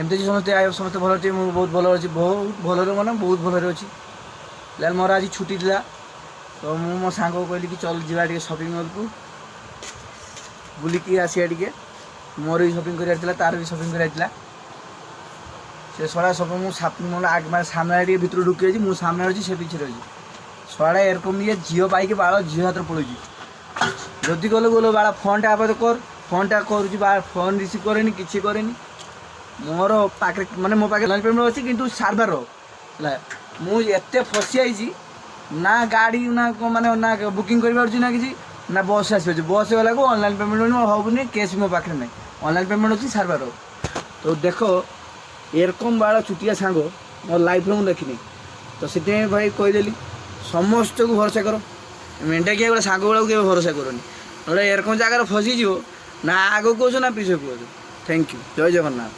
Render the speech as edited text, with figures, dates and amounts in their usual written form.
କେମିତି ଅଛି ସମସ୍ତେ? ସମସ୍ତେ ଭଲ ଅଛି, ମୁଁ ବହୁତ ଭଲ ଅଛି, ବହୁତ ଭଲରେ ମାନେ ବହୁତ ଭଲରେ ଅଛି। ହେଲେ ମୋର ଆଜି ଛୁଟି ଥିଲା, ତ ମୁଁ ମୋ ସାଙ୍ଗକୁ କହିଲି କି ଚଲ ଯିବା ଟିକେ ସପିଂ ମଲ୍କୁ ବୁଲିକି ଆସିବା ଟିକେ। ମୋର ବି ସପିଂ କରିବାର ଥିଲା, ତାର ବି ସପିଂ କରିବାର ଥିଲା। ସେ ଶଳା ସବୁ ମୁଁ ମାନେ ସାମ୍ନାରେ ଟିକେ ଭିତରୁ ଢୁକି ଯାଇଛି, ମୁଁ ସାମ୍ନାରେ ଅଛି, ସେ ପିଛରେ ଅଛି। ଶଳା ଏରକମ ଇଏ ଝିଅ ପାଇକି ବାଳ ଝିଅ ହାତରେ ପଳଉଛି। ଯଦି ଗଲୁ ବାଳ ଫୋନ୍ଟା ଆପାତ କର, ଫୋନ୍ଟା କରୁଛି ବାଳ ଫୋନ୍ ରିସିଭ୍ କରେନି, କିଛି କରେନି। ମୋର ପାଖରେ ମାନେ ମୋ ପାଖରେ ଅନଲାଇନ୍ ପେମେଣ୍ଟ ଅଛି, କିନ୍ତୁ ସାର୍ଭାର ହେଲା। ମୁଁ ଏତେ ଫସି ଯାଇଛି, ନା ଗାଡ଼ି ନା ମାନେ ନା ବୁକିଂ କରିପାରୁଛି ନା କିଛି, ନା ବସ୍ ଆସିପାରୁଛି। ବସ୍ ଗଲାକୁ ଅନଲାଇନ୍ ପେମେଣ୍ଟ ହେବନି, କ୍ୟାସ୍ ମୋ ପାଖରେ ନାହିଁ। ଅନଲାଇନ୍ ପେମେଣ୍ଟ ଅଛି, ସାର୍ଭାର। ତ ଦେଖ ଏରକମ ବାଳ ଚୁଟିଆ ସାଙ୍ଗ ମୋ ଲାଇଫ୍ରେ ମୁଁ ଦେଖିନି। ତ ସେଥିପାଇଁ ଭାଇ କହିଦେଲି ସମସ୍ତଙ୍କୁ ଭରସା କର, ମେଣ୍ଢାକିଆ ଗୋଟେ ସାଙ୍ଗ ଗୁଡ଼ାକୁ କେବେ ଭରସା କରନି। ନହେଲେ ଏରକମ ଜାଗାରେ ଫସିଯିବ, ନା ଆଗକୁ କହୁଛ ନା ପିଛକୁ କହୁଛ। ଥ୍ୟାଙ୍କ ୟୁ, ଜୟ ଜଗନ୍ନାଥ।